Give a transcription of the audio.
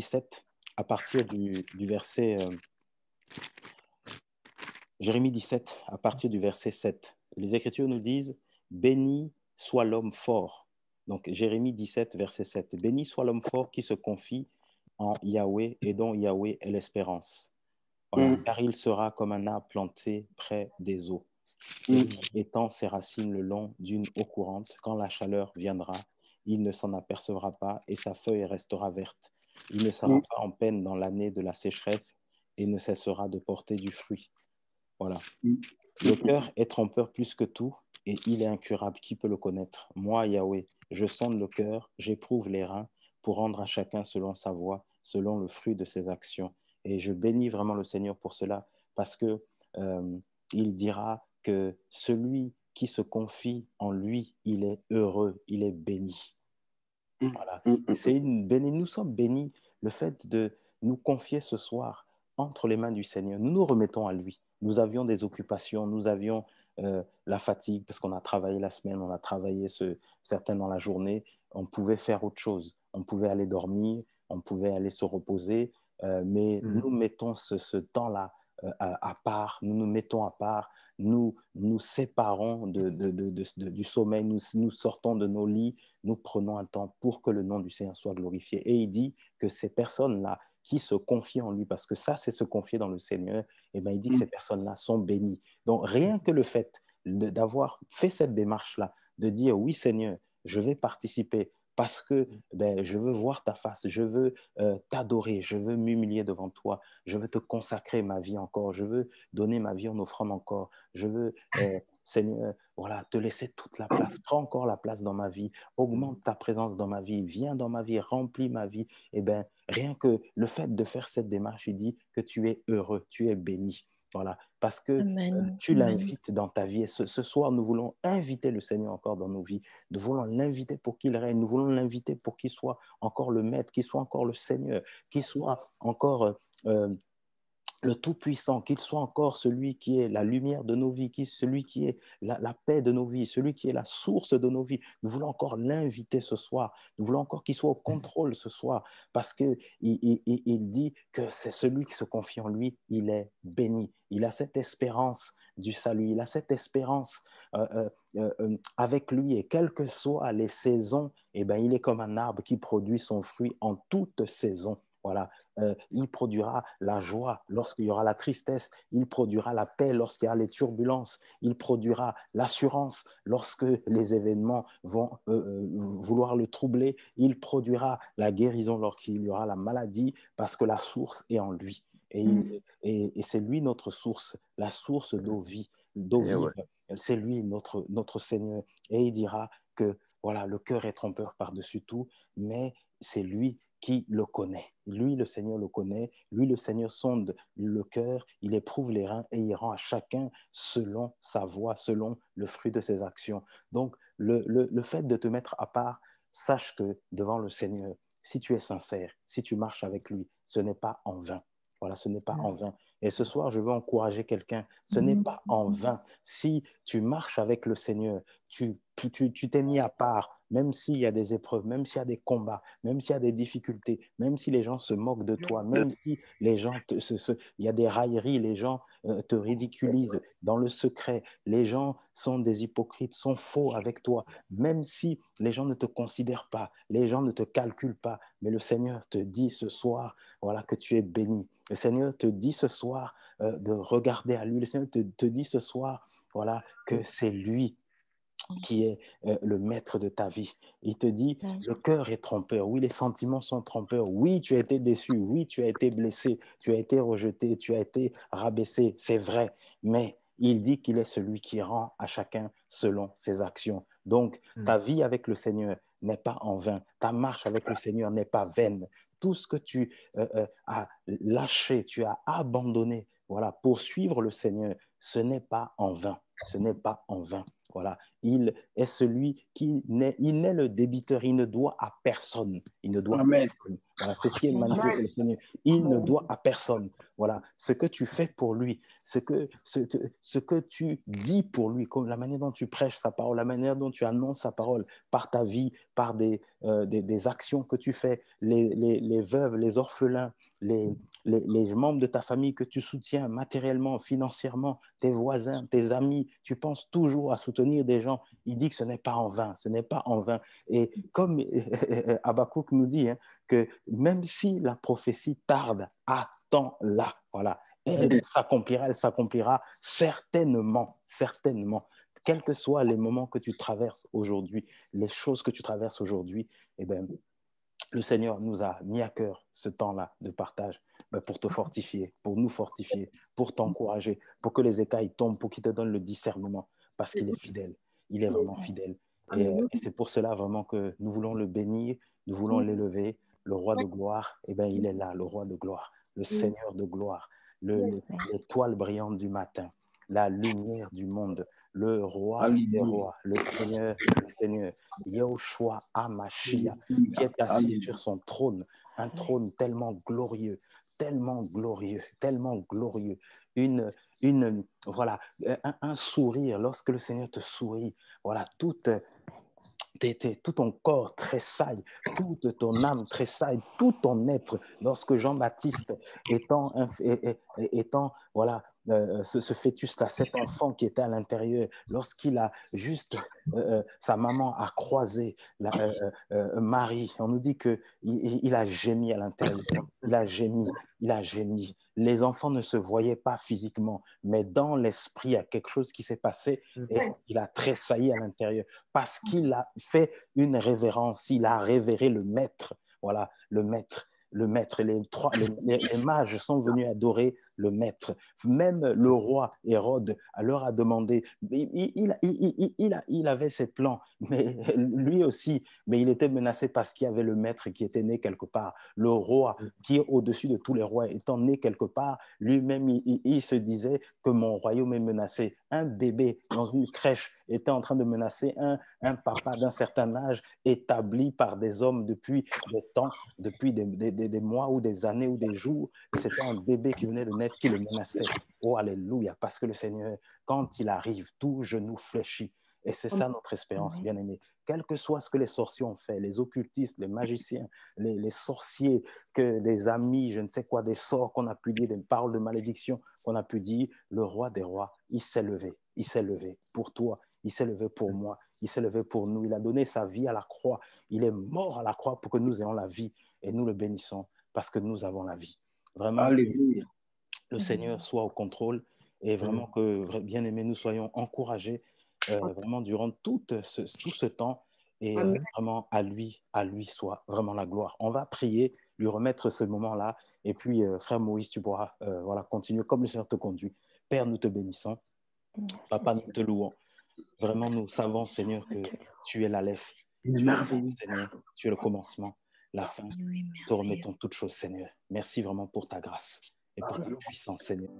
17, à partir du verset... Jérémie 17, à partir du verset 7. Les Écritures nous disent « Béni soit l'homme fort ». Donc, Jérémie 17, verset 7. « Béni soit l'homme fort qui se confie en Yahweh et dont Yahweh est l'espérance. Voilà. Car il sera comme un arbre planté près des eaux, et étend ses racines le long d'une eau courante. Quand la chaleur viendra, il ne s'en apercevra pas et sa feuille restera verte. Il ne sera pas en peine dans l'année de la sécheresse et ne cessera de porter du fruit. » Voilà. Le cœur est trompeur plus que tout et il est incurable. Qui peut le connaître? Moi, Yahweh, je sonde le cœur, j'éprouve les reins pour rendre à chacun selon sa voie, selon le fruit de ses actions. Et je bénis vraiment le Seigneur pour cela parce que il dira que celui qui se confie en lui, il est heureux, il est béni. Voilà. C'est une béni. Nous sommes bénis. Le fait de nous confier ce soir entre les mains du Seigneur, nous nous remettons à lui. Nous avions des occupations, nous avions la fatigue parce qu'on a travaillé la semaine, on a travaillé certains dans la journée. On pouvait faire autre chose. On pouvait aller dormir, on pouvait aller se reposer, mais nous mettons ce temps-là à part, nous nous mettons à part, nous nous séparons du sommeil, nous sortons de nos lits, nous prenons un temps pour que le nom du Seigneur soit glorifié. Et il dit que ces personnes-là qui se confient en lui, parce que ça, c'est se confier dans le Seigneur, et bien, il dit que ces personnes-là sont bénies. Donc, rien que le fait d'avoir fait cette démarche-là, de dire, oui, Seigneur, je vais participer parce que je veux voir ta face, je veux t'adorer, je veux m'humilier devant toi, je veux te consacrer ma vie encore, je veux donner ma vie en offrande encore, je veux, Seigneur, voilà, te laisser toute la place, prends encore la place dans ma vie, augmente ta présence dans ma vie, viens dans ma vie, remplis ma vie. Eh bien, rien que le fait de faire cette démarche, il dit que tu es heureux, tu es béni. Voilà, parce que tu l'invites dans ta vie. Et ce soir, nous voulons inviter le Seigneur encore dans nos vies. Nous voulons l'inviter pour qu'il règne. Nous voulons l'inviter pour qu'il soit encore le Maître, qu'il soit encore le Seigneur, qu'il soit encore le Tout-Puissant, qu'il soit encore celui qui est la lumière de nos vies, celui qui est la paix de nos vies, celui qui est la source de nos vies. Nous voulons encore l'inviter ce soir. Nous voulons encore qu'il soit au contrôle ce soir parce qu'il dit que c'est celui qui se confie en lui, il est béni. Il a cette espérance du salut, il a cette espérance avec lui et quelles que soient les saisons, eh ben, il est comme un arbre qui produit son fruit en toute saison. Voilà, il produira la joie lorsqu'il y aura la tristesse, il produira la paix lorsqu'il y a les turbulences, il produira l'assurance lorsque les événements vont vouloir le troubler, il produira la guérison lorsqu'il y aura la maladie parce que la source est en lui. Et c'est lui notre source, la source d'eau vive. C'est lui notre Seigneur. Et il dira que voilà, le cœur est trompeur par-dessus tout, mais c'est lui qui le connaît. Lui, le Seigneur le connaît. Lui, le Seigneur sonde le cœur, il éprouve les reins et il rend à chacun selon sa voie, selon le fruit de ses actions. Donc, le fait de te mettre à part, sache que devant le Seigneur, si tu es sincère, si tu marches avec lui, ce n'est pas en vain. Voilà, ce n'est pas en vain. Et ce soir, je veux encourager quelqu'un. Ce n'est pas en vain. Si tu marches avec le Seigneur, tu t'es mis à part, même s'il y a des épreuves, même s'il y a des combats, même s'il y a des difficultés, même si les gens se moquent de toi, même si les gens il y a des railleries, les gens te ridiculisent dans le secret, les gens sont des hypocrites, sont faux avec toi, même si les gens ne te considèrent pas, les gens ne te calculent pas, mais le Seigneur te dit ce soir, voilà, que tu es béni. Le Seigneur te dit ce soir de regarder à lui. Le Seigneur te dit ce soir, voilà, que c'est lui qui est le maître de ta vie. Il te dit, le cœur est trompeur. Oui, les sentiments sont trompeurs. Oui, tu as été déçu. Oui, tu as été blessé. Tu as été rejeté. Tu as été rabaissé. C'est vrai. Mais il dit qu'il est celui qui rend à chacun selon ses actions. Donc, ta vie avec le Seigneur n'est pas en vain. Ta marche avec le Seigneur n'est pas vaine. Tout ce que tu as lâché, tu as abandonné, voilà, pour suivre le Seigneur, ce n'est pas en vain. Ce n'est pas en vain. Voilà, il est celui qui n'est le débiteur, il ne doit à personne. Il ne doit à personne. Voilà, c'est ce qui est magnifique avec le Seigneur. Il ne doit à personne. Voilà, ce que tu fais pour lui, ce que tu dis pour lui, la manière dont tu prêches sa parole, la manière dont tu annonces sa parole, par ta vie, par des actions que tu fais, les veuves, les orphelins, les membres de ta famille que tu soutiens matériellement, financièrement, tes voisins, tes amis, tu penses toujours à soutenir des gens. Il dit que ce n'est pas en vain, ce n'est pas en vain. Et comme Habakkuk nous dit, hein, que même si la prophétie tarde, attends-la. Voilà. Elle s'accomplira certainement, certainement. Quels que soient les moments que tu traverses aujourd'hui, les choses que tu traverses aujourd'hui, eh bien, le Seigneur nous a mis à cœur ce temps-là de partage pour te fortifier, pour nous fortifier, pour t'encourager, pour que les écailles tombent, pour qu'il te donne le discernement, parce qu'il est fidèle. Il est vraiment fidèle. Et c'est pour cela vraiment que nous voulons le bénir, nous voulons l'élever. Le roi de gloire, eh bien, il est là, le roi de gloire, le Seigneur de gloire, l'étoile brillante du matin, la lumière du monde, le roi des rois, le Seigneur, Yahushua HaMashiach, qui est assis sur son trône, un trône tellement glorieux, tellement glorieux, tellement glorieux. Voilà, un sourire, lorsque le Seigneur te sourit, voilà, tout ton corps tressaille, toute ton âme tressaille, tout ton être. Lorsque Jean-Baptiste, étant voilà, ce fœtus-là, cet enfant qui était à l'intérieur, lorsqu'il a juste, sa maman a croisé Marie, on nous dit qu'il a gémi à l'intérieur, il a gémi, il a gémi. Les enfants ne se voyaient pas physiquement, mais dans l'esprit, il y a quelque chose qui s'est passé et il a tressailli à l'intérieur parce qu'il a fait une révérence, il a révéré le maître. Voilà, le maître. Le maître, les mages sont venus adorer le maître. Même le roi Hérode leur a demandé, il avait ses plans, mais lui aussi, mais il était menacé parce qu'il y avait le maître qui était né quelque part. Le roi qui est au-dessus de tous les rois étant né quelque part, lui-même, il se disait que mon royaume est menacé. Un bébé dans une crèche était en train de menacer un papa d'un certain âge établi par des hommes depuis des temps, depuis des mois ou des années ou des jours. Et c'était un bébé qui venait de naître qui le menaçait. Oh, alléluia, parce que le Seigneur, quand il arrive, tout genou fléchit. Et c'est ça notre espérance, bien-aimés. Quel que soit ce que les sorciers ont fait, les occultistes, les magiciens, les sorciers, que les amis, je ne sais quoi, des sorts qu'on a pu dire, des paroles de malédiction qu'on a pu dire, le roi des rois, il s'est levé pour toi, il s'est levé pour moi, il s'est levé pour nous, il a donné sa vie à la croix, il est mort à la croix pour que nous ayons la vie et nous le bénissons parce que nous avons la vie. Vraiment, Alléluia. le Seigneur soit au contrôle et vraiment que, bien aimés, nous soyons encouragés vraiment durant tout ce temps et vraiment à lui soit vraiment la gloire. On va prier, lui remettre ce moment-là et puis frère Moïse, tu pourras voilà, continuer comme le Seigneur te conduit. Père, nous te bénissons. Papa, nous te louons. Vraiment, nous savons, Seigneur, que tu es l'Aleph, tu es la fin, Seigneur, tu es le commencement, la fin. Te remettons toutes choses, Seigneur. Merci vraiment pour ta grâce et pour ta puissance, Seigneur.